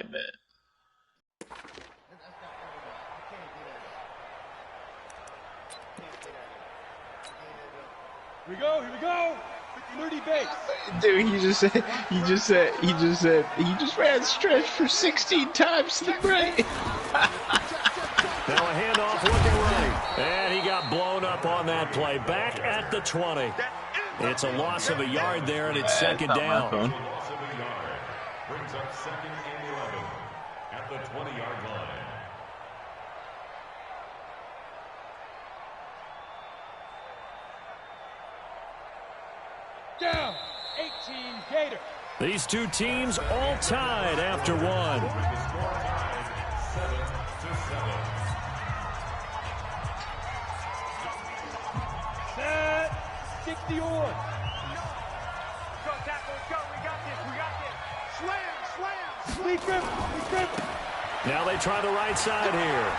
right, man. Here we go. 30 base. Dude, he just ran stretch for 16 times to the break. Now a handoff looking right. And he got blown up on that play. Back at the 20. It's a loss of a yard there, and it's second down. Brings up second and 11 at the 20-yard line. Down. 18 Gator. These two teams all tied after one. Set. 60 on. Go, tackle, go. We got this. Slam. Sleep grip. Now they try the right side here.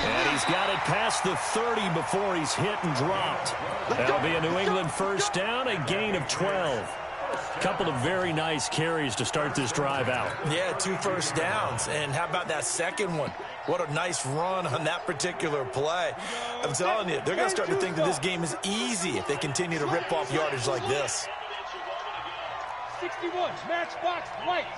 And he's got it past the 30 before he's hit and dropped. That'll be a New England first down, a gain of 12. Couple of very nice carries to start this drive out. Yeah, 2 first downs. And how about that second one? What a nice run on that particular play. I'm telling you, they're going to start to think that this game is easy if they continue to rip off yardage like this. 61. Matchbox lights.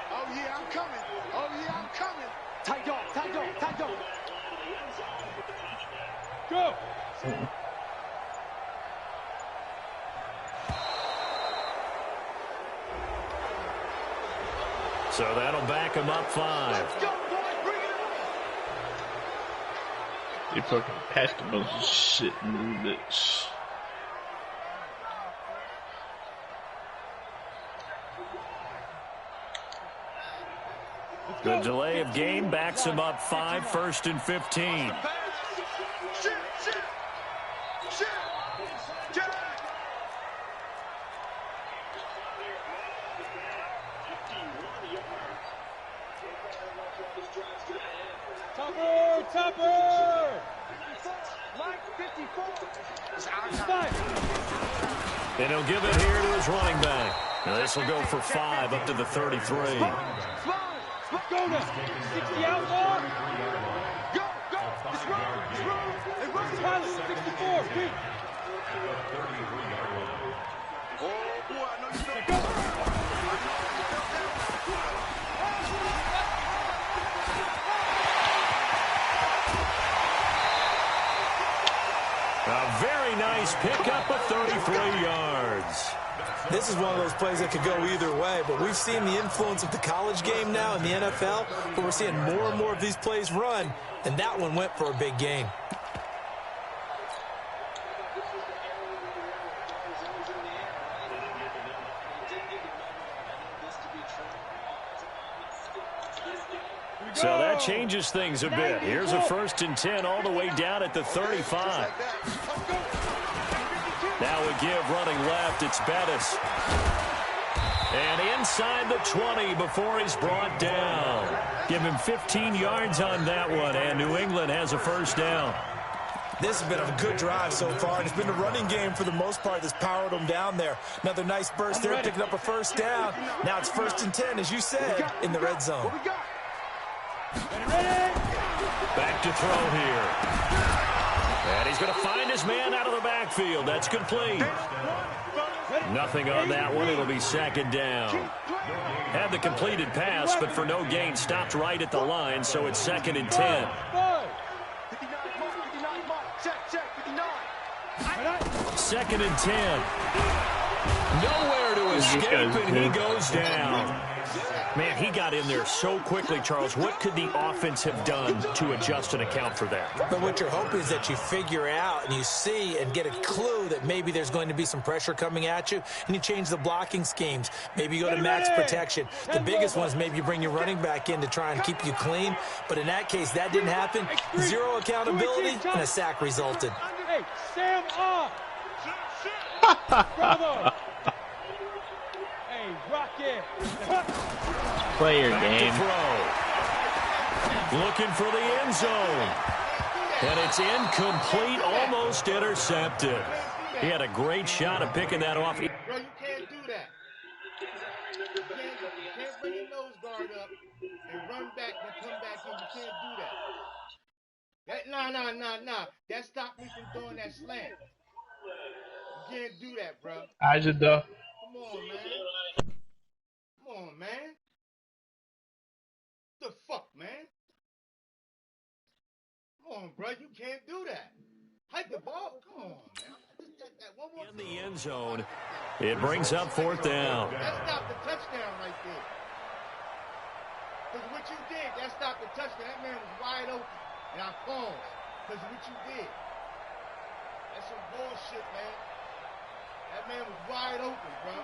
Oh, yeah, I'm coming. Tight dog. Go. So that'll back him up 5. Let's go, boys. Bring it on. They fucking passed a bunch of shit in this. The delay of game backs him up 5, first and 15. Topper. Mike 54. And he'll give it here to his running back. Now this will go for 5 up to the 33. Go now. 60 outlaw. Go. Let's run. Hey, run. Pilot 64. Beat. Oh, boy, I know you feel Go. A very nice pickup of 33 yards. This is one of those plays that could go either way, but we've seen the influence of the college game now in the NFL, but we're seeing more and more of these plays run, and that one went for a big gain. So that changes things a bit. Here's a first and 10 all the way down at the 35. Now we give running left. It's Bettis. And inside the 20 before he's brought down. Give him 15 yards on that one, and New England has a first down. This has been a good drive so far, and it's been a running game for the most part that's powered them down there. Another nice burst there, picking up a first down. Now it's first and 10, as you said, in the red zone. Back to throw here. And he's going to find his man out of the backfield. That's complete. Nothing on that one. It'll be second down. Had the completed pass, but for no gain, stopped right at the line, so it's second and 10. Second and 10. Nowhere to escape, and he goes down. Man, he got in there so quickly, Charles. What could the offense have done to adjust and account for that? But what you're hoping is that you figure out and you see and get a clue that maybe there's going to be some pressure coming at you, and you change the blocking schemes. Maybe you go to max protection. The biggest one is maybe you bring your running back in to try and keep you clean. But in that case, that didn't happen. Zero accountability, and a sack resulted. Hey, Sam off. Bravo. Hey, Rocket. Play your Back game. to throw. Looking for the end zone. And it's incomplete, almost intercepted. He had a great shot of picking that off. Bro, you can't do that. You can't bring your nose guard up and run back and come back in. You can't do that. Nah. That stopped me from throwing that slant. You can't do that, bro. Ajda. Come on, man. Come on, man. What the fuck, man? Come on, bro. You can't do that. Hike the ball. Come on, man. Just take that one more In the end zone, it brings up 4th down. That stopped the touchdown right there. Because what you did, that stopped the touchdown. That man was wide open. And I paused because of what you did. That's some bullshit, man. That man was wide open, bro.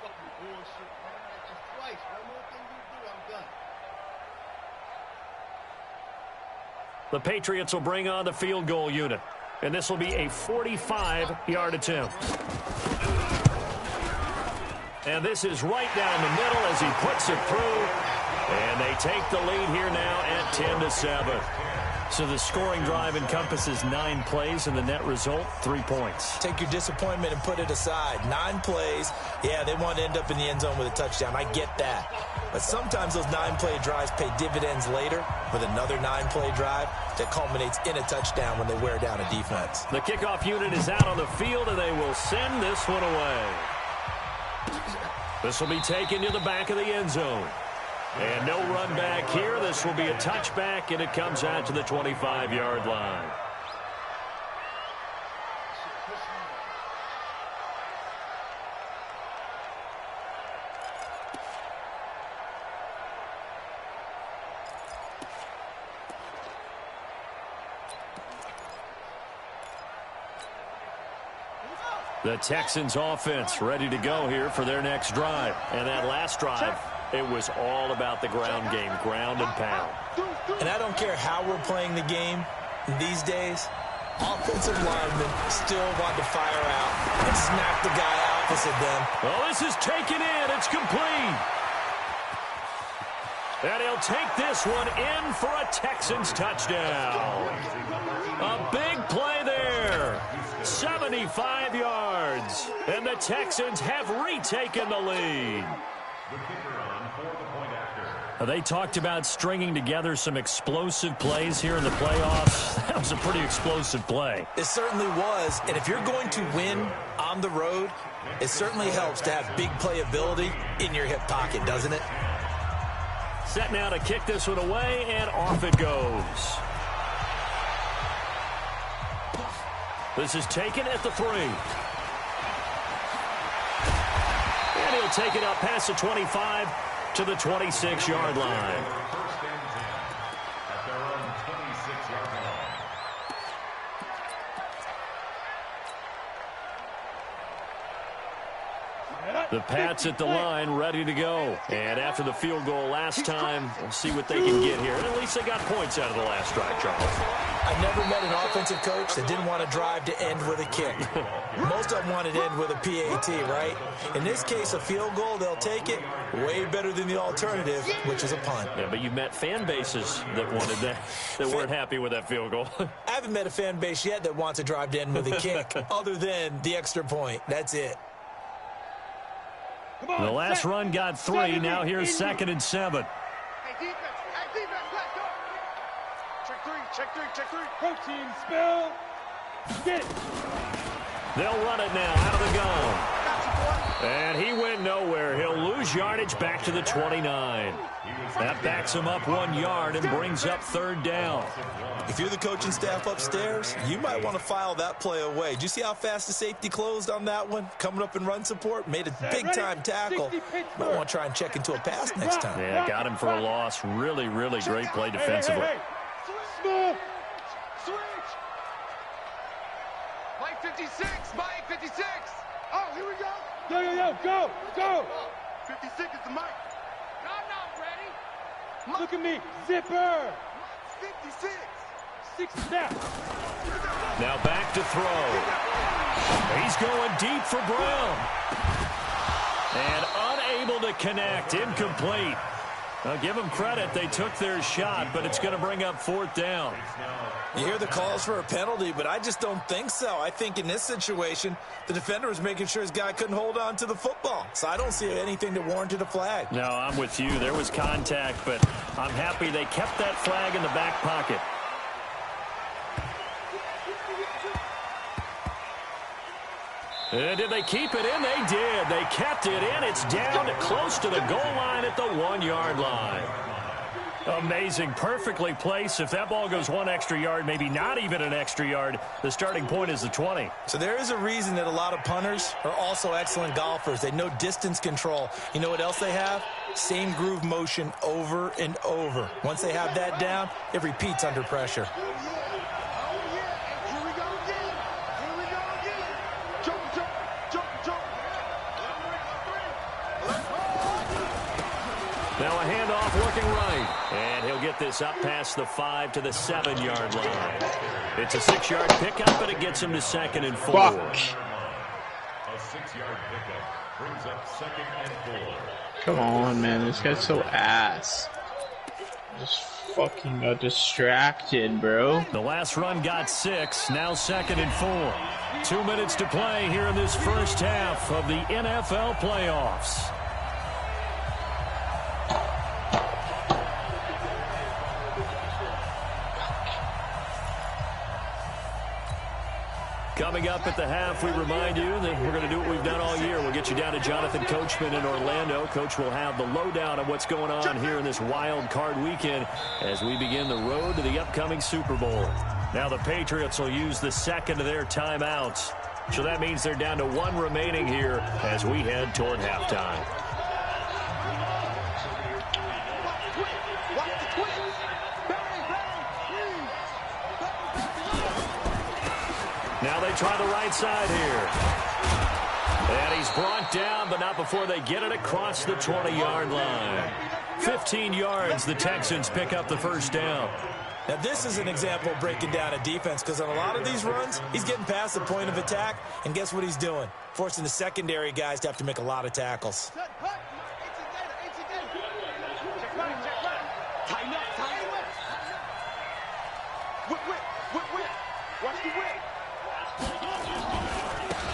Fucking bullshit, man. That's twice. One more thing you do, I'm done. The Patriots will bring on the field goal unit. And this will be a 45-yard attempt. And this is right down the middle as he puts it through. And they take the lead here now at 10-7. So the scoring drive encompasses 9 plays, and the net result, 3 points. Take your disappointment and put it aside. 9 plays. Yeah, they want to end up in the end zone with a touchdown. I get that. But sometimes those 9-play drives pay dividends later with another 9-play drive that culminates in a touchdown when they wear down a defense. The kickoff unit is out on the field, and they will send this one away. This will be taken to the back of the end zone. And no run back here. This will be a touchback, and it comes out to the 25-yard line. The Texans offense ready to go here for their next drive. And that last drive, it was all about the ground game, ground and pound. And I don't care how we're playing the game these days, offensive linemen still want to fire out and smack the guy opposite them. Well, this is taken in. It's complete. And he'll take this one in for a Texans touchdown. A big play there. 75 yards. And the Texans have retaken the lead. They talked about stringing together some explosive plays here in the playoffs. That was a pretty explosive play. It certainly was. And if you're going to win on the road, it certainly helps to have big playability in your hip pocket, doesn't it? Set now to kick this one away, and off it goes. This is taken at the 3. And he'll take it up past the 25 to the 26-yard line. First and 10 at their own 26-yard line. The Pats at the line, ready to go. And after the field goal last time, we'll see what they can get here. And at least they got points out of the last drive, Charles. I've never met an offensive coach that didn't want to drive to end with a kick. Most of them want to end with a PAT, right? In this case, a field goal, they'll take it. Way better than the alternative, which is a punt. Yeah, but you've met fan bases that wanted that, that weren't happy with that field goal. I haven't met a fan base yet that wants to drive to end with a kick, other than the extra point. That's it. The last run got 3. Now here's 2nd and 7. Hey, defense, let's go. Check three. Protein spill. Get it. They'll run it now out of the gun. And he went nowhere. He'll lose yardage back to the 29. That backs him up 1 yard and brings up 3rd down. If you're the coaching staff upstairs, you might want to file that play away. Did you see how fast the safety closed on that one? Coming up in run support, made a big-time tackle. Might want to try and check into a pass next time. Yeah, got him for a loss. Really, really great play defensively. Hey. Smooth. Switch. Mike 56. Oh, here we go. Go. 56 is the mic. I'm not ready. Look at me. Zipper. 56. 6 snaps. Now back to throw. He's going deep for Brown. And unable to connect. Incomplete. I'll give them credit. They took their shot, but it's going to bring up 4th down. You hear the calls for a penalty, but I just don't think so. I think in this situation, the defender was making sure his guy couldn't hold on to the football. So I don't see anything that warranted a flag. No, I'm with you. There was contact, but I'm happy they kept that flag in the back pocket. Did they keep it in? They did. They kept it in. It's down to close to the goal line at the 1-yard line. Amazing. Perfectly placed. If that ball goes 1 extra yard, maybe not even an extra yard, the starting point is the 20. So there is a reason that a lot of punters are also excellent golfers. They know distance control. You know what else they have? Same groove motion over and over. Once they have that down, it repeats under pressure. Now a handoff working right. And he'll get this up past the 5 to the 7-yard line. It's a 6-yard pickup, and it gets him to 2nd and 4. A 6-yard pickup brings up 2nd and 4. Come on, man. This guy's so ass. Just fucking got distracted, bro. The last run got 6. Now 2nd and 4. 2 minutes to play here in this first half of the NFL playoffs. Coming up at the half, we remind you that we're going to do what we've done all year. We'll get you down to Jonathan Coachman in Orlando. Coach will have the lowdown of what's going on here in this wild card weekend as we begin the road to the upcoming Super Bowl. Now the Patriots will use the 2nd of their timeouts. So that means they're down to 1 remaining here as we head toward halftime. Now they try the right side here. And he's brought down, but not before they get it across the 20-yard line. 15 yards, the Texans pick up the first down. Now this is an example of breaking down a defense, because on a lot of these runs, he's getting past the point of attack, and guess what he's doing? Forcing the secondary guys to have to make a lot of tackles.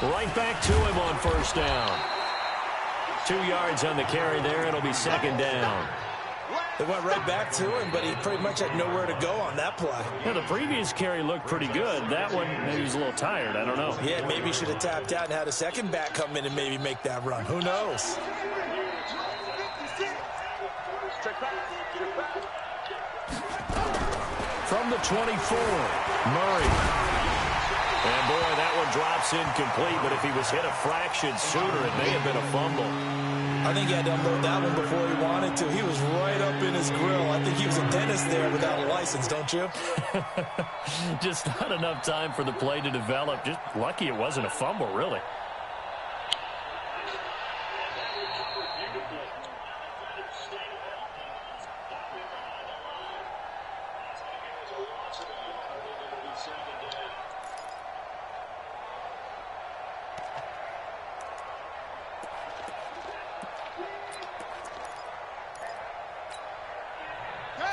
Right back to him on first down. 2 yards on the carry there. It'll be 2nd down. They went right back to him, but he pretty much had nowhere to go on that play. Yeah, the previous carry looked pretty good. That one, maybe he's a little tired. I don't know. Yeah, maybe he should have tapped out and had a second back come in and maybe make that run. Who knows? From the 24, Murray. And, boy, that one drops incomplete, but if he was hit a fraction sooner, it may have been a fumble. I think he had to unload that one before he wanted to. He was right up in his grill. I think he was a dentist there without a license, don't you? Just not enough time for the play to develop. Just lucky it wasn't a fumble, really.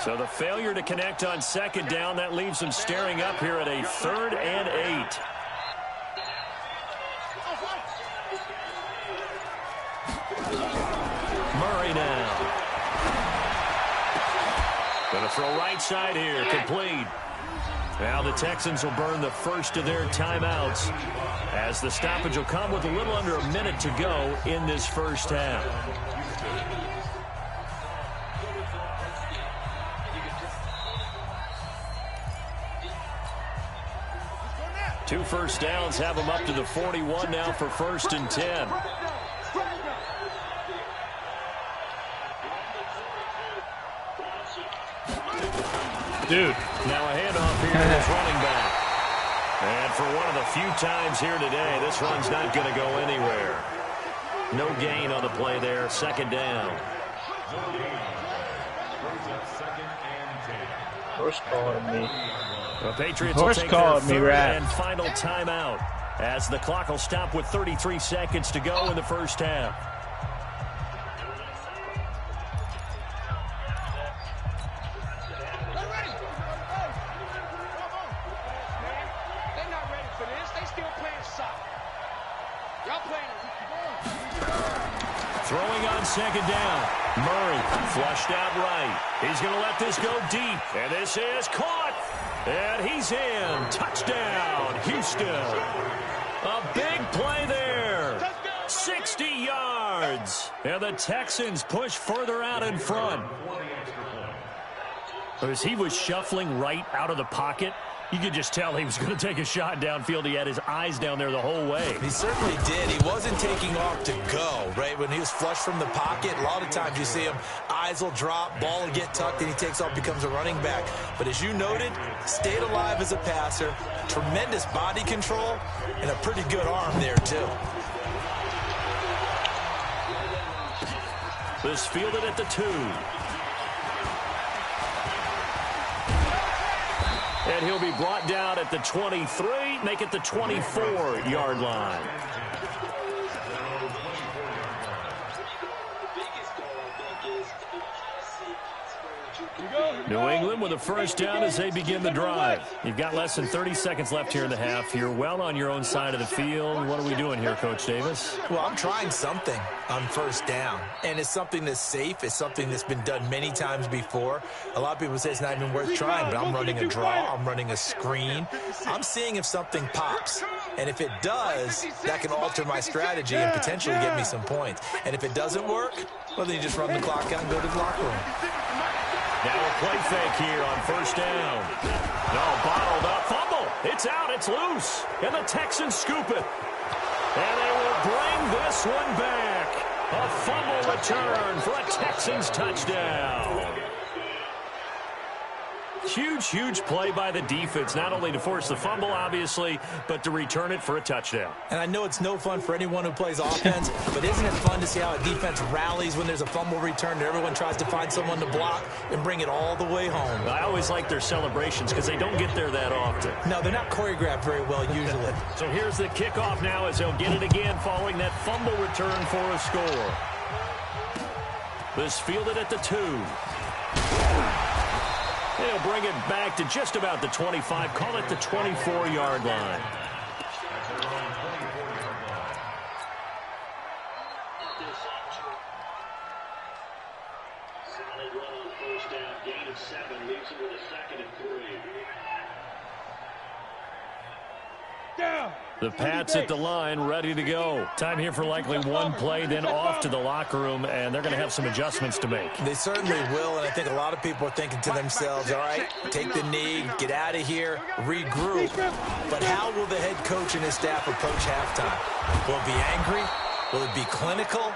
So the failure to connect on 2nd down, that leaves them staring up here at a 3rd and 8. Murray now. Going to throw right side here, complete. Now the Texans will burn the first of their timeouts as the stoppage will come with a little under a minute to go in this first half. Two first downs have them up to the 41 now for 1st and 10. Dude. Now a handoff here to his running back. And for one of the few times here today, this run's not going to go anywhere. No gain on the play there. 2nd down. Horse calling me. The Patriots will take their 3rd and final timeout as the clock will stop with 33 seconds to go in the first half. Throwing on second down. Murray flushed out right. He's going to let this go deep. And this is caught. And he's in. Touchdown, Houston. A big play there. 60 yards. And the Texans push further out in front. As he was shuffling right out of the pocket, you could just tell he was going to take a shot downfield. He had his eyes down there the whole way. He certainly did. He wasn't taking off to go, right? When he was flushed from the pocket, a lot of times you see him, eyes will drop, ball will get tucked, and he takes off, becomes a running back. But as you noted, stayed alive as a passer, tremendous body control, and a pretty good arm there, too. This fielded at the 2. And he'll be brought down at the 23, make it the 24-yard line. New England with a first down as they begin the drive. You've got less than 30 seconds left here in the half. You're well on your own side of the field. What are we doing here, Coach Davis? Well, I'm trying something on first down, and it's something that's safe. It's something that's been done many times before. A lot of people say it's not even worth trying, but I'm running a draw. I'm running a screen. I'm seeing if something pops, and if it does, that can alter my strategy and potentially get me some points. And if it doesn't work, well, then you just run the clock out and go to the locker room. Now a play fake here on first down. No, bottled up. Fumble. It's out. It's loose. And the Texans scoop it. And they will bring this one back. A fumble return for a Texans touchdown. Huge, huge play by the defense, not only to force the fumble, obviously, but to return it for a touchdown. And I know it's no fun for anyone who plays offense, but isn't it fun to see how a defense rallies when there's a fumble return and everyone tries to find someone to block and bring it all the way home? I always like their celebrations because they don't get there that often. No, they're not choreographed very well usually. So here's the kickoff now as they'll get it again following that fumble return for a score. This fielded at the 2. They'll bring it back to just about the 25. Call it the 24-yard line. Solid run on first down. Gain of 7. Leaves it with a 2nd and 3. Down. The Pats at the line, ready to go. Time here for likely one play, then off to the locker room, and they're going to have some adjustments to make. They certainly will, and I think a lot of people are thinking to themselves, all right, take the knee, get out of here, regroup. But how will the head coach and his staff approach halftime? Will it be angry? Will it be clinical?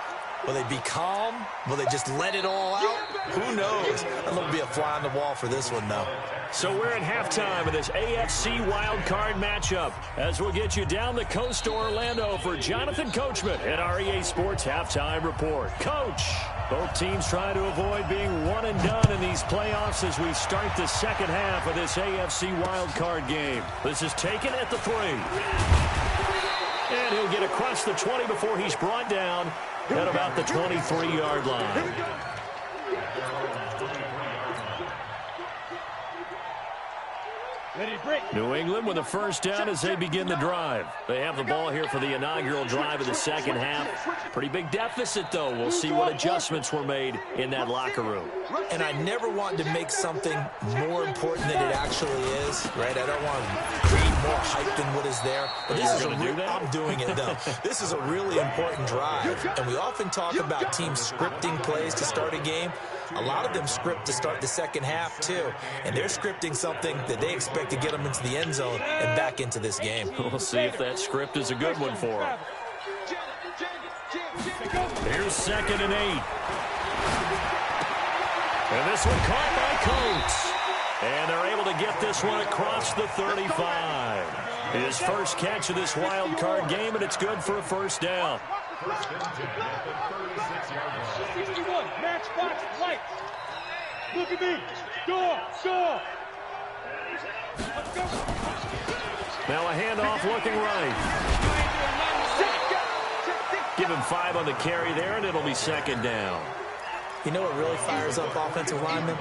Will they be calm? Will they just let it all out? Who knows? That'll be a fly on the wall for this one, though. So we're at halftime of this AFC wildcard matchup as we'll get you down the coast to Orlando for Jonathan Coachman at our EA Sports Halftime Report. Coach, both teams trying to avoid being one and done in these playoffs as we start the second half of this AFC wildcard game. This is taken at the 3. And he'll get across the 20 before he's brought down at about the 23-yard line. New England with a first down as they begin the drive. They have the ball here for the inaugural drive of the second half. Pretty big deficit, though. We'll see what adjustments were made in that locker room. And I never want to make something more important than it actually is, right? I don't want to create more hype than what is there. But this is I'm doing it, though. This is a really important drive. And we often talk about teams scripting plays to start a game. A lot of them script to start the second half, too. And they're scripting something that they expect to get them into the end zone and back into this game. We'll see if that script is a good one for them. Here's 2nd and 8. And this one caught by Coates. And they're able to get this one across the 35. His first catch of this wild card game, and it's good for a first down. 61, matchbox lights. Look at me. Score, score. Let's go. Now a handoff looking right. Give him 5 on the carry there, and it'll be 2nd down. You know what really fires up offensive linemen?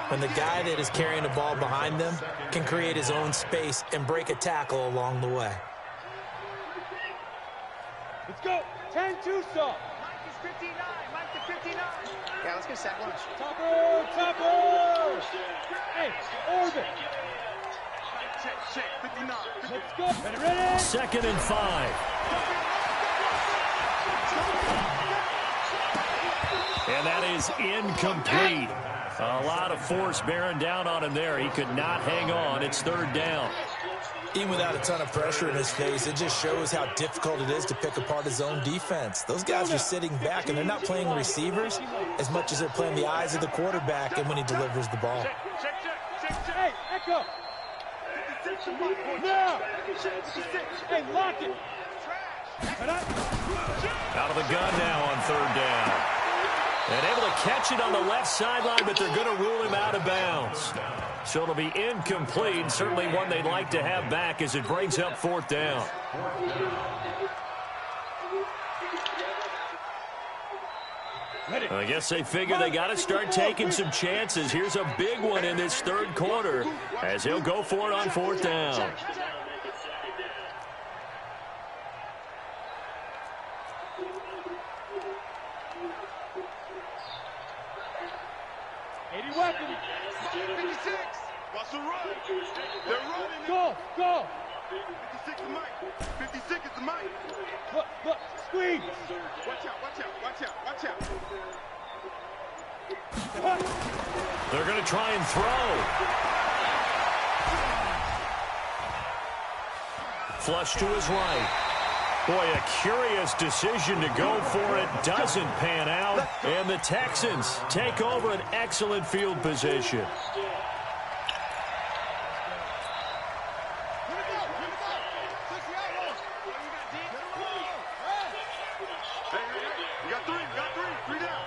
When the guy that is carrying the ball behind them can create his own space and break a tackle along the way. Let's go. 10-2 stop. Yeah, let's get sack lunch. Topper! Hey, orbit! Check, 59. Let's go. Ready? 2nd and 5. And that is incomplete. A lot of force bearing down on him there. He could not hang on. It's 3rd down. Even without a ton of pressure in his face, it just shows how difficult it is to pick apart his own defense. Those guys are sitting back, and they're not playing receivers as much as they're playing the eyes of the quarterback and when he delivers the ball. Hey, echo! Now! Hey, lock it! Out of the gun now on 3rd down. And able to catch it on the left sideline, but they're going to rule him out of bounds. So it'll be incomplete. Certainly one they'd like to have back as it brings up 4th down. I guess they figure they got to start taking some chances. Here's a big one in this 3rd quarter as he'll go for it on 4th down. Weapon. 56. Watch the run. They're running. Go. 56 is Mike. 56 is the Mike. Look. Squeeze. Watch out. They're going to try and throw. Flush to his right. Boy, a curious decision to go for it. Doesn't pan out. And the Texans take over an excellent field position. You got three. Three down.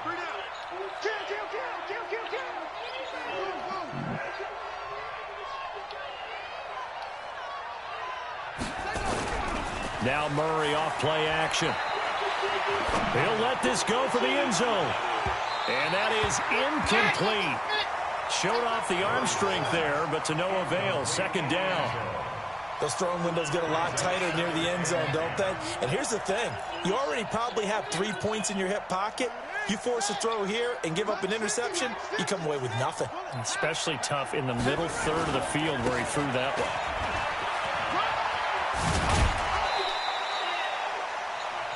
Kill. Now Murray off play action. He'll let this go for the end zone. And that is incomplete. Showed off the arm strength there, but to no avail. 2nd down. Those throwing windows get a lot tighter near the end zone, don't they? And here's the thing. You already probably have 3 points in your hip pocket. You force a throw here and give up an interception, you come away with nothing. Especially tough in the middle 3rd of the field where he threw that one.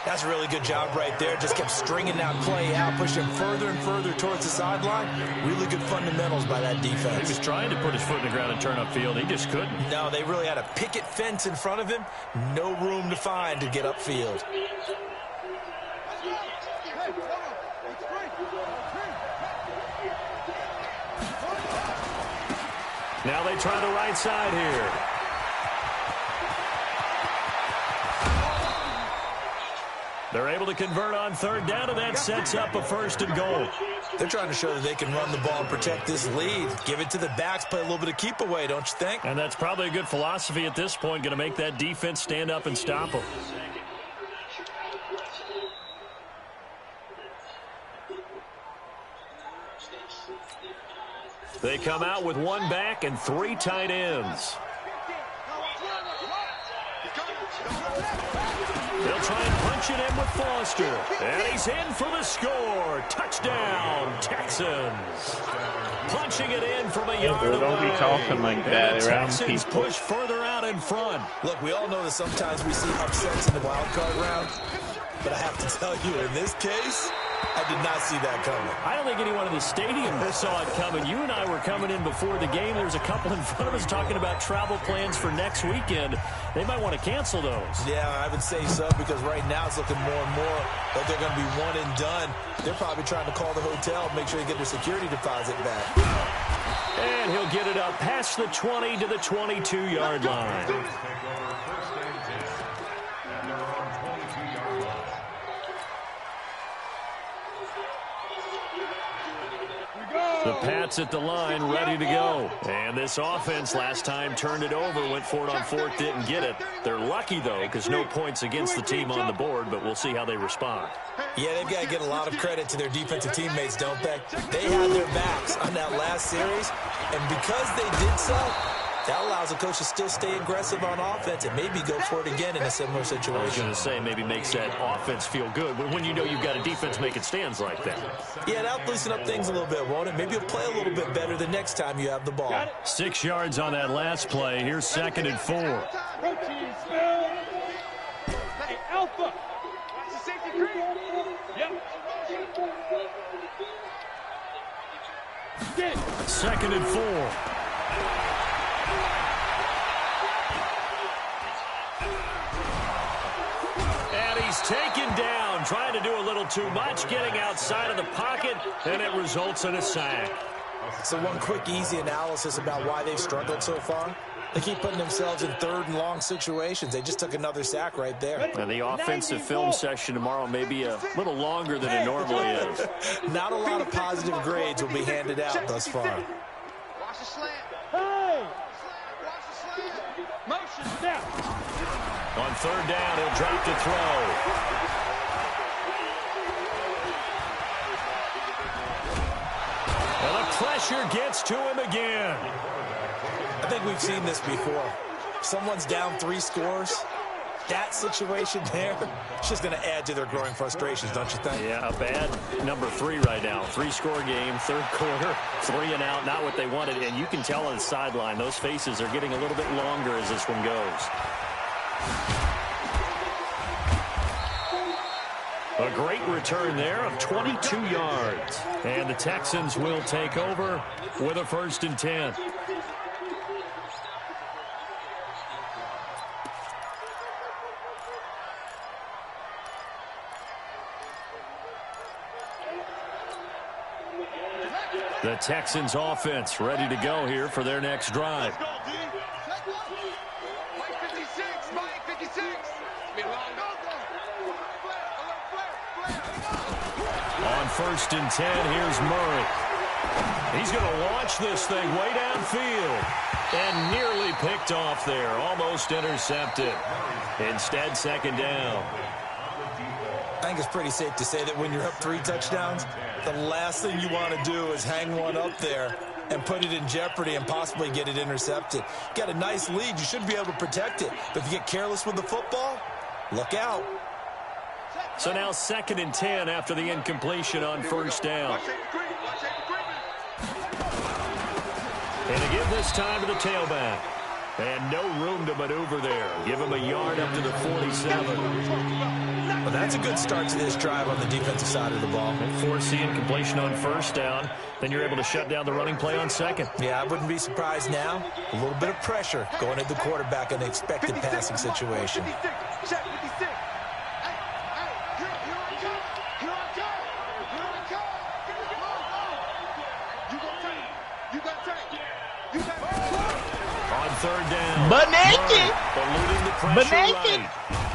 That's a really good job right there. Just kept stringing that play out, pushing him further and further towards the sideline. Really good fundamentals by that defense. He was trying to put his foot in the ground and turn upfield. He just couldn't. No, they really had a picket fence in front of him. No room to find to get upfield. Now they try the right side here. They're able to convert on 3rd down, and that sets up a 1st and goal. They're trying to show that they can run the ball and protect this lead. Give it to the backs, play a little bit of keep away, don't you think? And that's probably a good philosophy at this point, going to make that defense stand up and stop them. They come out with 1 back and 3 tight ends. They'll try and punch it in with Foster. And he's in for the score. Touchdown, Texans. Punching it in from a yard away. Don't be talking like that around Texans people. push further out in front. Look, we all know that sometimes we see upsets in the wild card round. But I have to tell you, in this case, I did not see that coming. I don't think anyone in the stadium saw it coming. You and I were coming in before the game. There was a couple in front of us talking about travel plans for next weekend. They might want to cancel those. Yeah, I would say so, because right now it's looking more and more like they're going to be one and done. They're probably trying to call the hotel, make sure they get their security deposit back. And he'll get it up past the 20 to the 22-yard line. The Pats at the line, ready to go. And this offense last time turned it over, went for it on 4th, didn't get it. They're lucky, though, because no points against the team on the board, but we'll see how they respond. Yeah, they've got to get a lot of credit to their defensive teammates, don't they? They had their backs on that last series, and because they did so, That allows the coach to still stay aggressive on offense and maybe go for it again in a similar situation. I was going to say, maybe makes that offense feel good when you know you've got a defense making stands like that. Yeah, that'll loosen up things a little bit, won't it? Maybe you'll play a little bit better the next time you have the ball. 6 yards on that last play. Here's 2nd and 4. Protein smell. Hey, Alpha. Watch the safety creep. Yep. 2nd and 4. And he's taken down, trying to do a little too much, getting outside of the pocket, and it results in a sack. So one quick, easy analysis about why they've struggled so far. They keep putting themselves in 3rd and long situations. They just took another sack right there. And the offensive film session tomorrow may be a little longer than it normally is. Not a lot of positive grades will be handed out thus far. Watch the slant. Hey. Watch the slant. Motion snap. On 3rd down, he'll drop to throw. Well, the pressure gets to him again. I think we've seen this before. Someone's down 3 scores. That situation there, it's just going to add to their growing frustrations, don't you think? Yeah, a bad number 3 right now. 3-score game, 3rd quarter, 3 and out, not what they wanted. And you can tell on the sideline, those faces are getting a little bit longer as this one goes. A great return there of 22 yards. And the Texans will take over with a 1st and 10. The Texans offense ready to go here for their next drive. Mike 56, Mike 56. On 1st and 10, here's Murray. He's going to launch this thing way downfield. And nearly picked off there. Almost intercepted. Instead, 2nd down. I think it's pretty safe to say that when you're up 3 touchdowns, the last thing you want to do is hang one up there and put it in jeopardy and possibly get it intercepted. You got a nice lead. You should be able to protect it. But if you get careless with the football, look out. So now 2nd and 10 after the incompletion on 1st down. And to give this time to the tailback. And no room to maneuver there. Give him a yard up to the 47. Well, that's a good start to this drive on the defensive side of the ball. And force the incompletion on 1st down. Then you're able to shut down the running play on 2nd. Yeah, I wouldn't be surprised now. A little bit of pressure going at the quarterback in an expected passing situation. On 3rd down. But naked. Eluding the pressure right.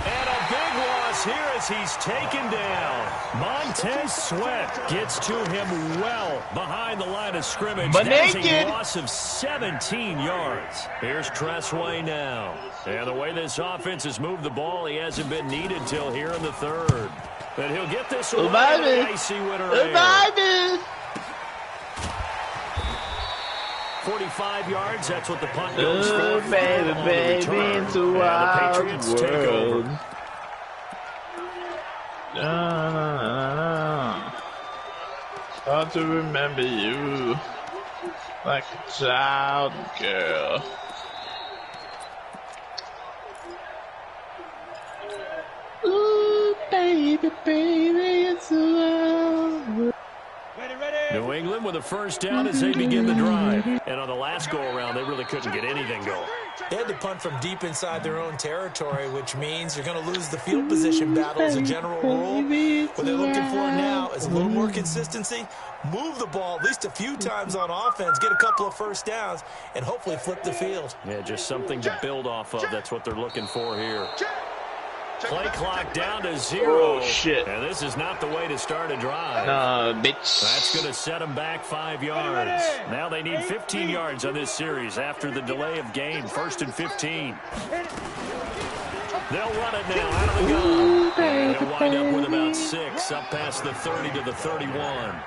And a big loss here as he's taken down. Montez Sweat gets to him well behind the line of scrimmage. But That's naked. a loss of 17 yards. Here's Tressway now. And the way this offense has moved the ball, he hasn't been needed till here in the 3rd. But he'll get this away. An icy winner here. 45 yards, that's what the punt goes for. Baby, into the our Patriots take over. Hard to remember you like a child girl. Ooh, baby, it's love. New England with a 1st down as they begin the drive. And on the last go-around, they really couldn't get anything going. They had to punt from deep inside their own territory, which means you're going to lose the field position battle as a general rule. What they're looking for now is a little more consistency, move the ball at least a few times on offense, get a couple of 1st downs, and hopefully flip the field. Yeah, just something to build off of. That's what they're looking for here. Play clock down to 0. Oh, shit. And this is not the way to start a drive. No, bitch. That's going to set them back 5 yards. Now they need 15 yards on this series after the delay of game. 1st and 15. They'll run it now out of the gun. And he'll wind up with about 6 up past the 30 to the 31.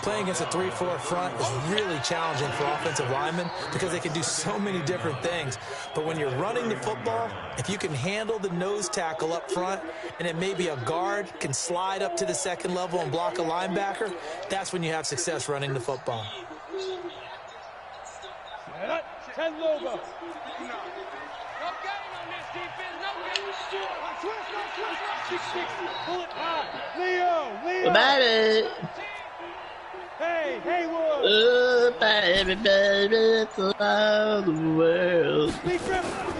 Playing against a 3-4 front is really challenging for offensive linemen because they can do so many different things. But when you're running the football, if you can handle the nose tackle up front and then maybe a guard can slide up to the second level and block a linebacker, that's when you have success running the football. 10 Lobo. No getting on this defense. No getting. Twist. Pull it high. Leo. Baby. Hey, Haywood. Oh, baby, it's around the world. Be crippled.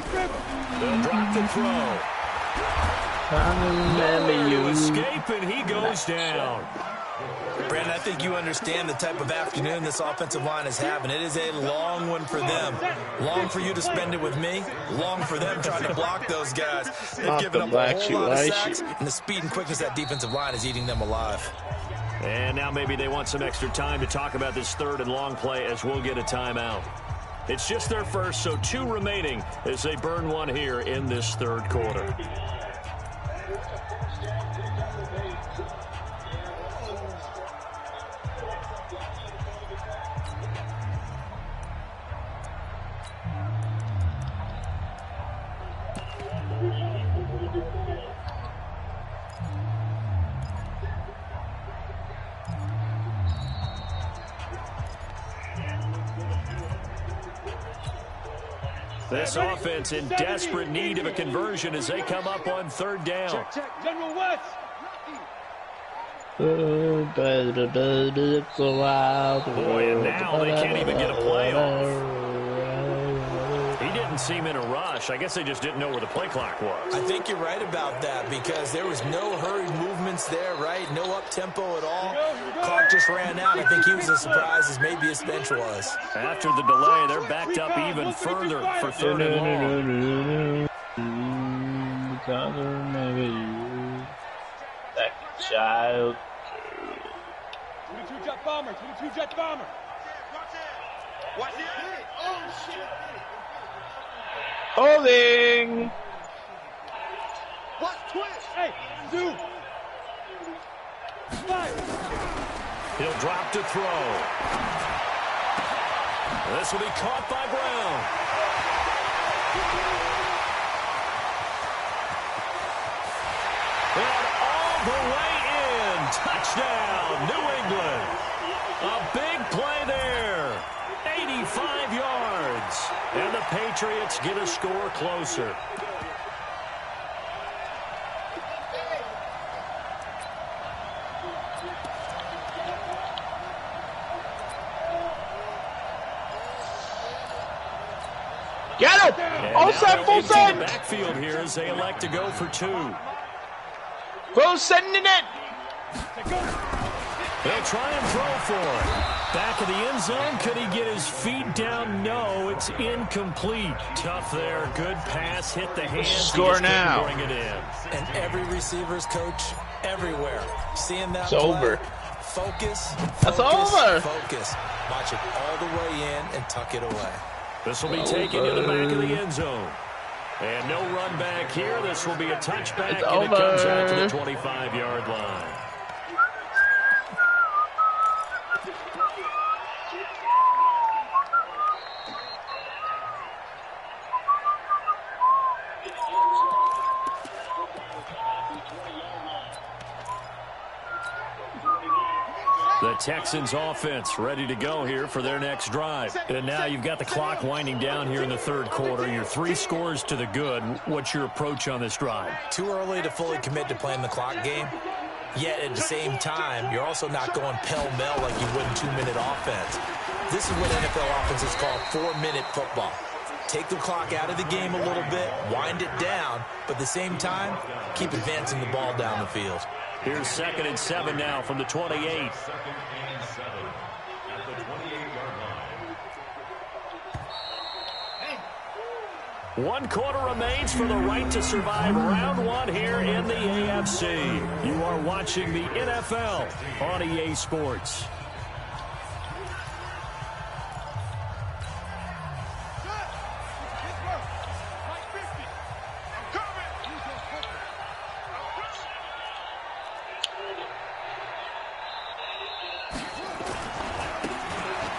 They'll drop the throw. I remember you. Escape, and he goes down. Brandon, I think you understand the type of afternoon this offensive line is having. It is a long one for them. Long for you to spend it with me. Long for them trying to block those guys. They've given up a whole lot of sacks, and the speed and quickness of that defensive line is eating them alive. And now maybe they want some extra time to talk about this third and long play as we'll get a timeout. It's just their first, so 2 remaining as they burn one here in this third quarter. This offense in desperate need of a conversion as they come up on third down. Check. General West. Oh, baby, it's around the world. Boy, and now they can't even get a play off. He didn't seem in a rush. I guess they just didn't know where the play clock was. I think you're right about that because there was no hurried movements there, right? No up-tempo at all. Clock just ran out. I think he was as surprised as maybe his bench was. After the delay, they're backed up even further for third and long. That child. 22 jet bomber. Watch it. Oh, shit. Holding. Watch twist. Hey, Zoo. 5. He'll drop to throw. This will be caught by Brown. And all the way in. Touchdown, New England. A big play there. 85 yards. And the Patriots get a score closer. Get him! All set, full Into send! the backfield here as they elect to go for 2. Full sending it! They'll try and throw for it. Back of the end zone. Could he get his feet down? No, it's incomplete. Tough there. Good pass. Hit the hands. Score now. Bring it in. And every receiver's coach, everywhere, seeing that It's play, over. Focus. That's over. Focus. Watch it all the way in and tuck it away. This will be taken to the back of the end zone. And no run back here. This will be a touchback, It's and it comes out to the over. 25-yard line. The Texans offense ready to go here for their next drive. And now you've got the clock winding down here in the third quarter. You're 3 scores to the good. What's your approach on this drive? Too early to fully commit to playing the clock game. Yet at the same time, you're also not going pell-mell like you would in 2-minute offense. This is what NFL offenses call 4-minute football. Take the clock out of the game a little bit, wind it down, but at the same time, keep advancing the ball down the field. Here's 2nd and 7 now from the 28. 2nd and 7 at the 28-yard line. 1 quarter remains for the right to survive round 1 here in the AFC. You are watching the NFL on EA Sports.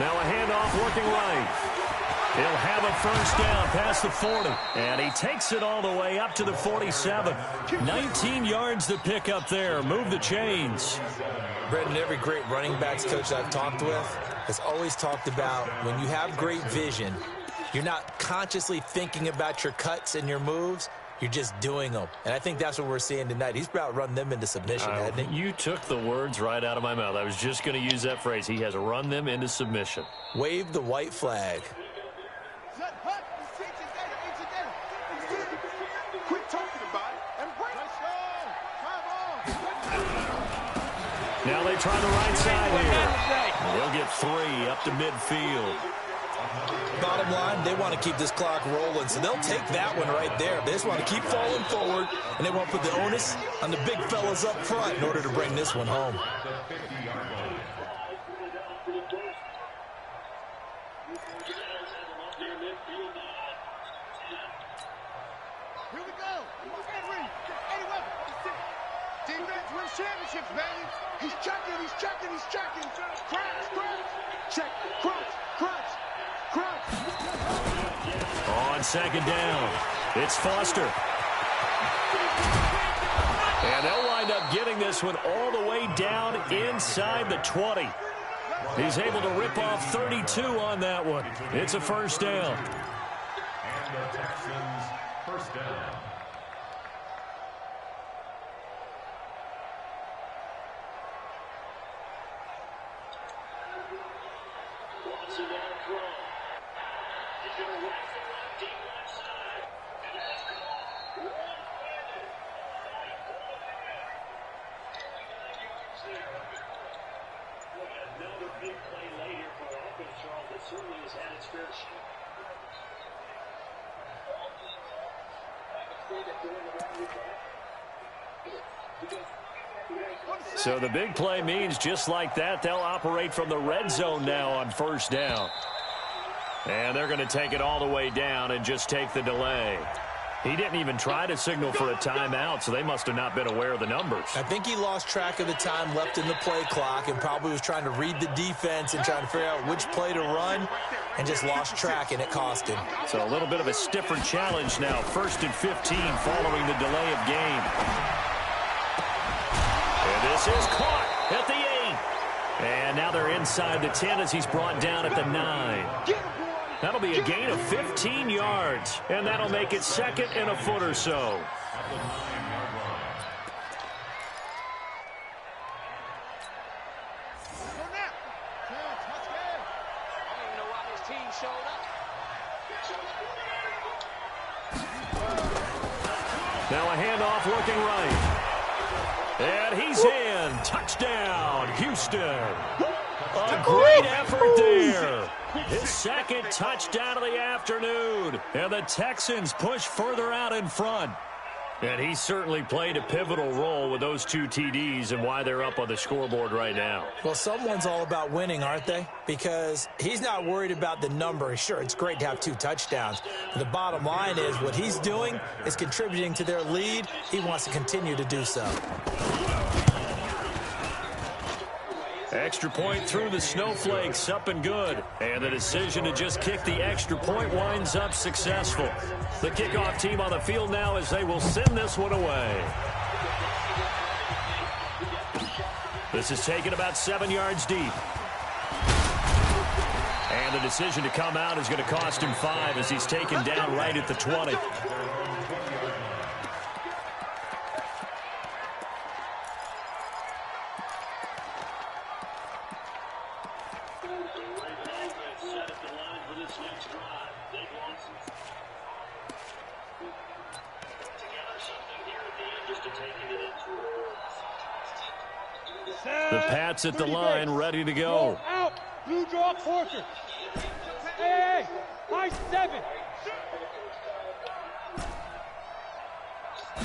Now a handoff working right. He'll have a first down past the 40. And he takes it all the way up to the 47. 19 yards to pick up there. Move the chains. Brendan, every great running backs coach I've talked with has always talked about when you have great vision, you're not consciously thinking about your cuts and your moves. You're just doing them. And I think that's what we're seeing tonight. He's about run them into submission, hasn't he? You took the words right out of my mouth. I was just going to use that phrase. He has run them into submission. Wave the white flag. Quit talking about it and break. Now they try the right side here. They'll get 3 up to midfield. Bottom line, they want to keep this clock rolling, so they'll take that one right there. They just want to keep falling forward, and they want to put the onus on the big fellas up front in order to bring this one home. Here we go. Henry, any weapon. Defense wins championships, baby. He's checking. Crunch. Check. Crunch. On second down, it's Foster. And they'll wind up getting this one all the way down inside the 20. He's able to rip off 32 on that one. It's a first down. And the Texans first down. Another big play late here for our offense, Charles, that certainly has had its fair share. So the big play means just like that, they'll operate from the red zone now on first down. And they're going to take it all the way down and just take the delay. He didn't even try to signal for a timeout, so they must have not been aware of the numbers. I think he lost track of the time left in the play clock and probably was trying to read the defense and trying to figure out which play to run and just lost track, and it cost him. So a little bit of a stiffer challenge now. 1st and 15 following the delay of game. And this is caught at the 8. And now they're inside the 10 as he's brought down at the 9. That'll be a gain of 15 yards, and that'll make it 2nd and a foot or so. Now a handoff looking right. And he's in. Touchdown, Houston. A great effort there. His 2nd touchdown of the afternoon. And the Texans push further out in front. And he certainly played a pivotal role with those 2 TDs and why they're up on the scoreboard right now. Well, someone's all about winning, aren't they? Because he's not worried about the number. Sure, it's great to have 2 touchdowns. But the bottom line is what he's doing is contributing to their lead. He wants to continue to do so. Extra point through the snowflakes, up and good. And the decision to just kick the extra point winds up successful. The kickoff team on the field now as they will send this one away. This is taken about 7 yards deep. And the decision to come out is going to cost him 5 as he's taken down right at the 20. The Pats at the line, ready to go. Out. Blue draw quarter. Hey, high 7.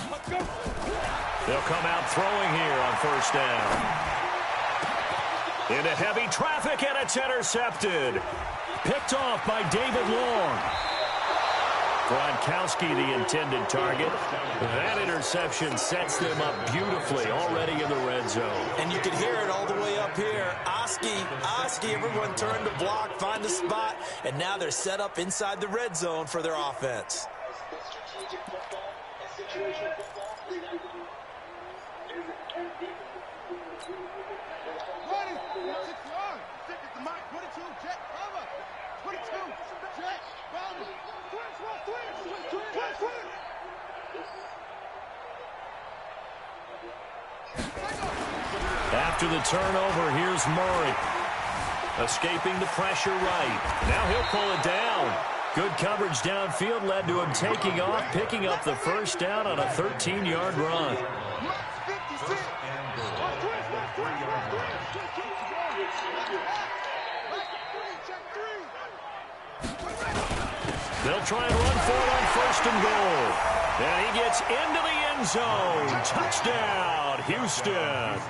Let's go. They'll come out throwing here on first down. Into heavy traffic, and it's intercepted. Picked off by David Long. Gronkowski the intended target. That interception sets them up beautifully already in the red zone. And you can hear it all the way up here. Oski, everyone turned to block, find a spot, and now they're set up inside the red zone for their offense. After the turnover, here's Murray. Escaping the pressure right. Now he'll pull it down. Good coverage downfield led to him taking off, picking up the first down on a 13-yard run. They'll try and run for it on 1st and goal. And he gets into the end zone. Touchdown, Houston.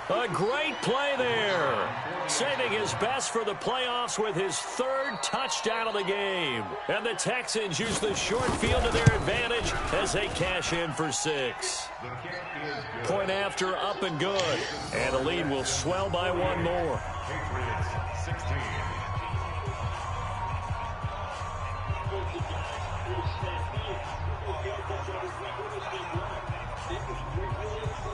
A great play there. Saving his best for the playoffs with his 3rd touchdown of the game. And the Texans use the short field to their advantage as they cash in for 6. Point after, up and good. And the lead will swell by 1 more. Patriots 16.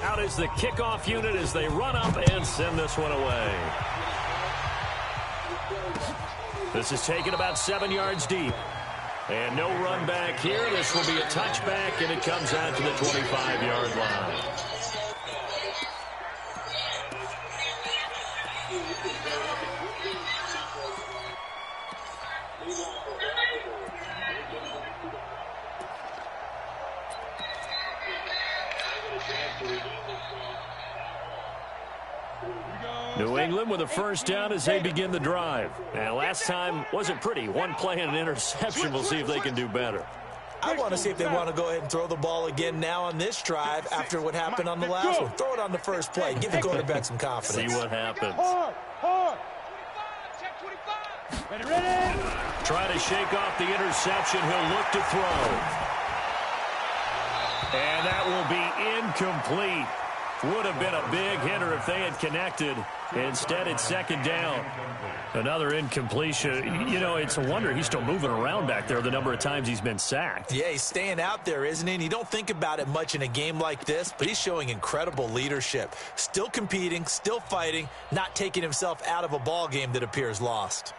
Out is the kickoff unit as they run up and send this one away. This is taken about 7 yards deep. And no run back here. This will be a touchback, and it comes out to the 25-yard line. New England with a first down as they begin the drive. And last time wasn't pretty. One play and an interception. We'll see if they can do better. I want to see if they want to go ahead and throw the ball again now on this drive after what happened on the last one. Throw it on the first play. Give the quarterback some confidence. See what happens. Try to shake off the interception. He'll look to throw. And that will be incomplete. Would have been a big hitter if they had connected. Instead, it's 2nd down. Another incompletion. You know, it's a wonder he's still moving around back there the number of times he's been sacked. Yeah, he's staying out there, isn't he? And you don't think about it much in a game like this, but he's showing incredible leadership. Still competing, still fighting, not taking himself out of a ball game that appears lost.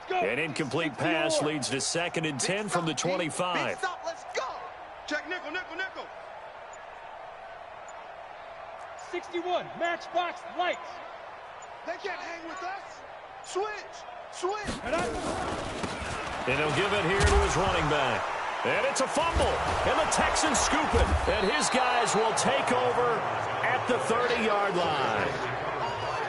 An incomplete pass leads to 2nd and 10 from the 25. Let's go. Check nickel, nickel, nickel. 61, matchbox lights. They can't hang with us. Switch. And he'll give it here to his running back. And it's a fumble. And the Texans scoop it. And his guys will take over at the 30-yard line.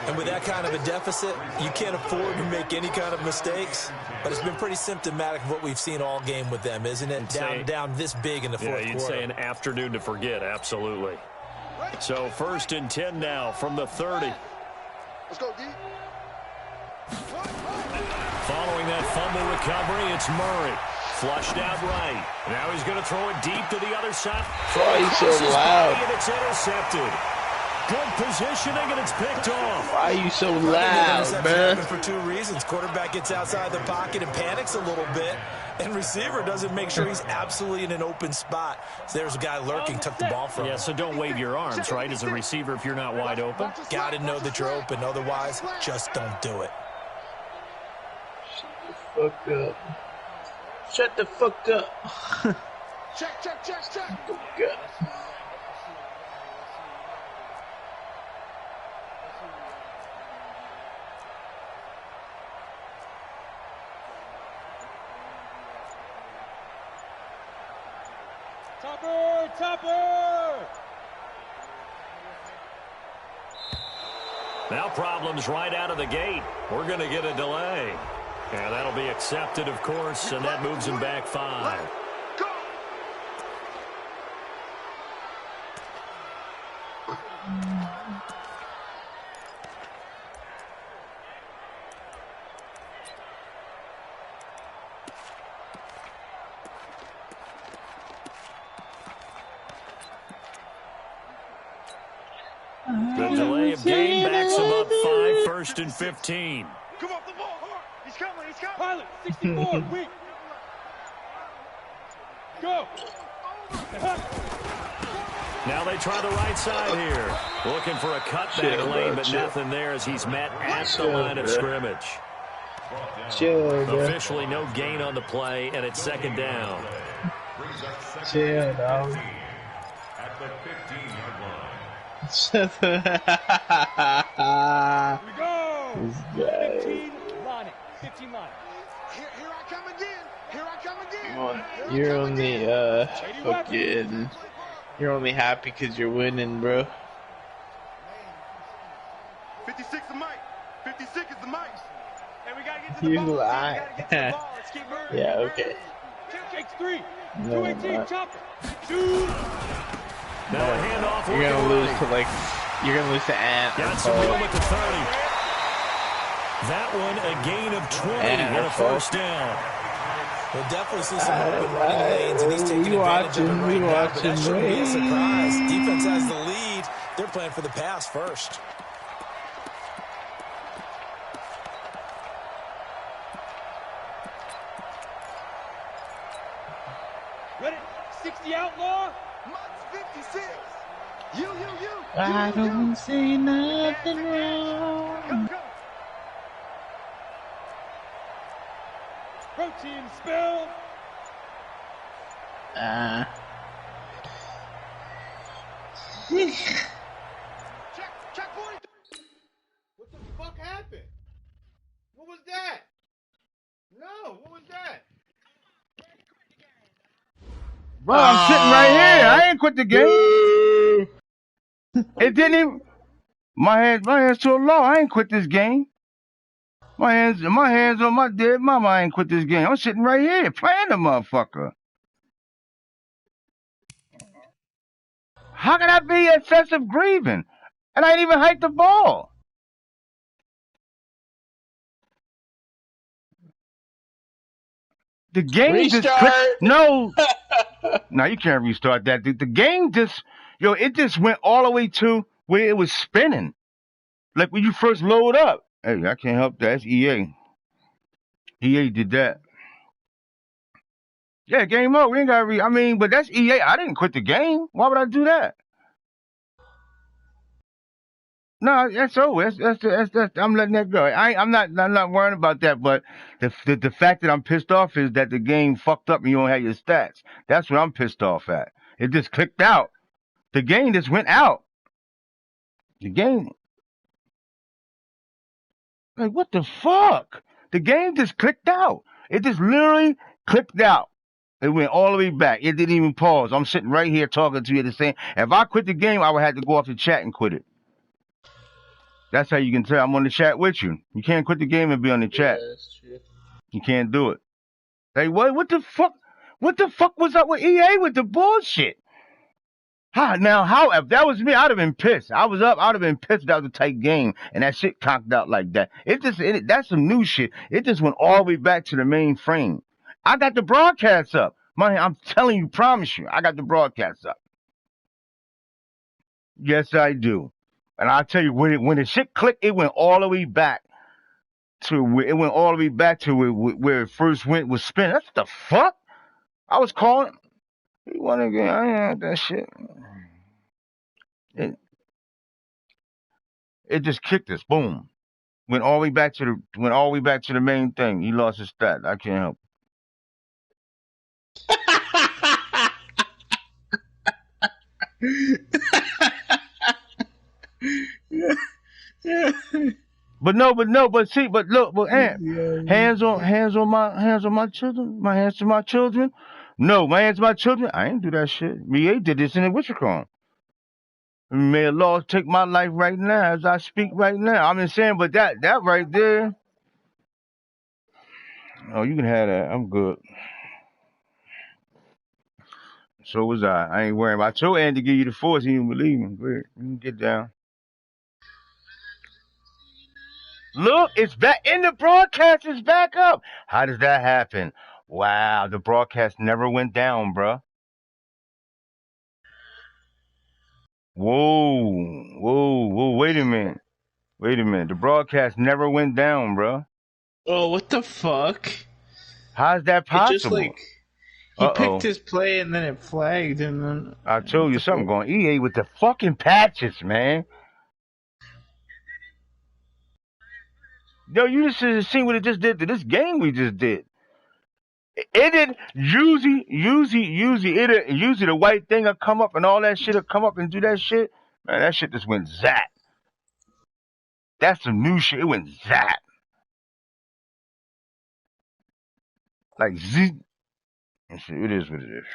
And with that kind of a deficit, you can't afford to make any kind of mistakes. But it's been pretty symptomatic of what we've seen all game with them, isn't it? Down this big in the fourth quarter. Yeah, you'd say an afternoon to forget, absolutely. So 1st and 10 now from the 30. Let's go, D. Following that fumble recovery, it's Murray. Flushed out right. Now he's going to throw it deep to the other side. Why are you so loud? And it's intercepted. Good positioning, and it's picked off. Why are you so loud, man? For 2 reasons. Quarterback gets outside the pocket and panics a little bit, and receiver doesn't make sure he's absolutely in an open spot. So there's a guy lurking, took the ball from him. Yeah, so don't wave your arms, right, as a receiver if you're not wide open. Got to know that you're open. Otherwise, just don't do it. Shut the fuck up. Shut the fuck up. Check. Good. Topper! Now problems right out of the gate. We're going to get a delay. And that'll be accepted, of course, and that moves him back 5. 1st and 15. Come off the ball hard. He's coming. He's coming. Pilot, 64, weak. Go. Now they try the right side here. Looking for a cutback lane, but nothing there as he's met at the line of scrimmage. Officially no gain on the play, and it's 2nd down. Chill, dog. At the 15-yard line. Here we go. 15 line. 15 line. Here I come again. Here I come again. Come on. You're only fucking. You're only happy because you're winning, bro. 56 is Mike. 56 is the Mike. And we gotta get to the You ball. lie. Let's keep moving. Yeah, okay. Takes 3. No, 218, chopper. 2. Now a handoff. You're gonna lose to you're gonna lose to Ant. Got some room at the 30. That one a gain of 20 and a 1st down. We'll definitely see some open running lanes, and he's taking advantage of it right now, but that shouldn't be a surprise. Defense has the lead. They're playing for the pass first. Ready? 60 outlaw. Mike's 56. You. I don't say nothing wrong. Go. Protein spill. Check 43. What the fuck happened? What was that? No, what was that? Bro, I'm sitting right here. I ain't quit the game. It didn't even. My hands too low. I ain't quit this game. My hands on my dead mama. I ain't quit this game. I'm sitting right here playing the motherfucker. How can I be excessive grieving? And I ain't even hiked the ball. The game just clicked. No. No, you can't restart that. The game just, it just went all the way to where it was spinning. Like when you first load up. Hey, I can't help that. It's EA. EA did that. Yeah, game over. We ain't got to but that's EA. I didn't quit the game. Why would I do that? No, that's over. That's I'm letting that go. I'm not worrying about that. But the fact that I'm pissed off is that the game fucked up and you don't have your stats. That's what I'm pissed off at. It just clicked out. The game just went out. The game. Like, what the fuck? The game just clicked out. It just literally clicked out. It went all the way back. It didn't even pause. I'm sitting right here talking to you the same. If I quit the game, I would have to go off the chat and quit it. That's how you can tell I'm on the chat with you. You can't quit the game and be on the chat. Yeah, that's true. You can't do it. Like, what the fuck? What the fuck was up with EA with the bullshit? How if that was me, I'd have been pissed. I was up, I'd have been pissed. That was a tight game, and that shit conked out like that. That's some new shit. It just went all the way back to the main frame. I got the broadcast up. I'm telling you, promise you, I got the broadcast up. Yes, I do. And I'll tell you, when the shit clicked, it went all the way back to where it first went was spinning. That's the fuck? I was calling. You want to get? I ain't had that shit. It just kicked us. Boom. Went all the way back to the main thing. He lost his stat. I can't help. But look, hands on my children, my hands to my children. No, my hands to my children. I ain't do that shit. Me did this in the Wichita. May the Lord take my life right now as I speak right now. I'm just saying, but that right there. Oh, you can have that. I'm good. So was I. I ain't worrying about. I told Andy to give you the force. He didn't believe me. Good. You can get down. Look, it's back in the broadcast. It's back up. How does that happen? Wow, the broadcast never went down, bruh. Whoa, wait a minute. Wait a minute. The broadcast never went down, bro. Oh, what the fuck? How's that It just possible? like he picked Uh-oh. his play and then it flagged and then I what told you the something fuck? going. EA with the fucking patches, man. Yo, you just should have seen what it just did to this game we just did. It did usually the white thing will come up and all that shit will come up and do that shit. Man, that shit just went zap. That's some new shit. It went zap. Like Z. It is what it is.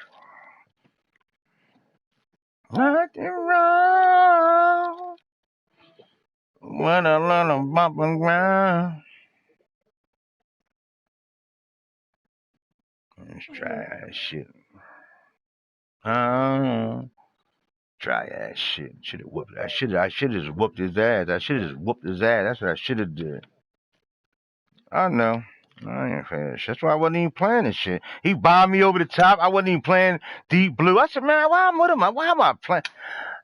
Nothing wrong. What a little bump and ground. Let's try that shit. Try that shit. Should have whooped. I should have just whooped his ass. I should have just whooped his ass. That's what I should have did. I know. I ain't finished. That's why I wasn't even playing this shit. He bombed me over the top. I wasn't even playing Deep Blue. I said, man, why am I playing?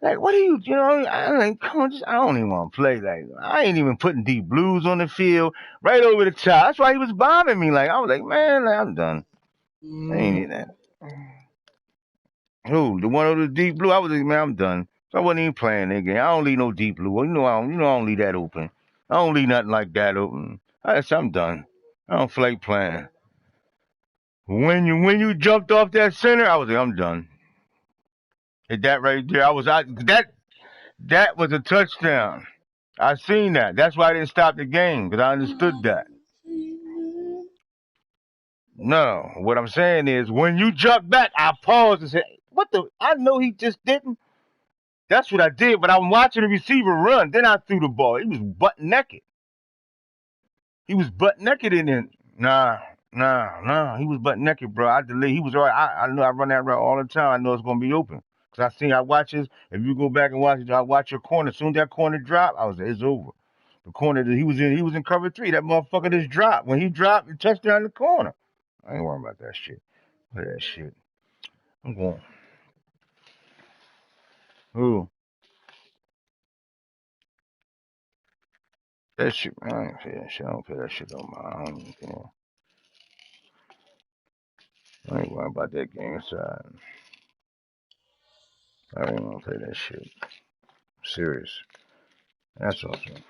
Like, what are you know? I like, come on, I don't even want to play. Like, I ain't even putting Deep Blues on the field right over the top. That's why he was bombing me. Like, I was like, man, like, I'm done. I ain't need that. Who? The one over the Deep Blue? I was like, man, I'm done. So I wasn't even playing that game. I don't leave no Deep Blue. You know, I don't leave that open. I don't leave nothing like that open. I'm done. I don't feel like playing. When you jumped off that center, I was like, I'm done. Hit that right there. That was a touchdown. I seen that. That's why I didn't stop the game, because I understood that. No, what I'm saying is when you jump back, I paused and said, what the? I know he just didn't. That's what I did, but I'm watching the receiver run. Then I threw the ball. He was butt naked. He was butt naked in there. Nah. He was butt naked, bro. I delayed. He was all right. I know I run that route all the time. I know it's going to be open. Because I watch his, if you go back and watch it, I watch your corner. As soon as that corner dropped, I was like, it's over. The corner that he was in cover 3. That motherfucker just dropped. When he dropped, it touched down the corner. I ain't worrying about that shit. Look at that shit. I'm going. Who? That shit, man. I ain't play that shit. I don't play that shit no more. I don't even care. I ain't worrying about that game inside. I ain't gonna play that shit. Serious. That's awesome.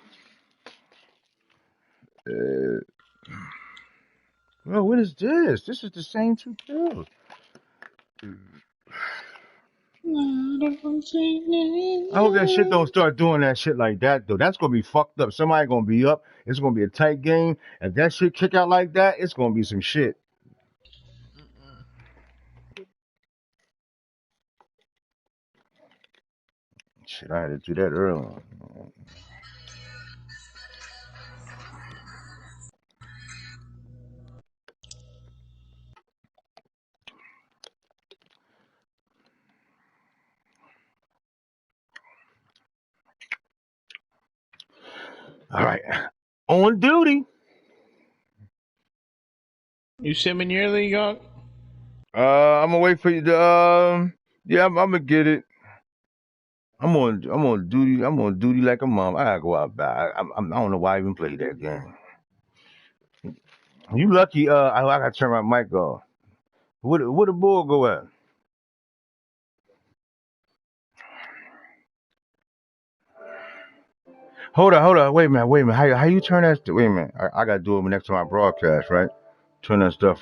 Bro, what is this? This is the same 2 kills. I hope that shit don't start doing that shit like that, though. That's gonna be fucked up. Somebody gonna be up. It's gonna be a tight game. If that shit kick out like that, it's gonna be some shit. Shit, I had to do that early. All right. On duty. You sim in your league, Hawk? I'm gonna wait for you to yeah, I'm gonna get it. I'm on duty. I'm on duty like a mom. I gotta go out back. I don't know why I even played that game. You lucky. I gotta turn my mic off. Where the bull go at? Hold on. Wait a minute. How you turn that? Wait a minute. I gotta do it next to my broadcast, right? Turn that stuff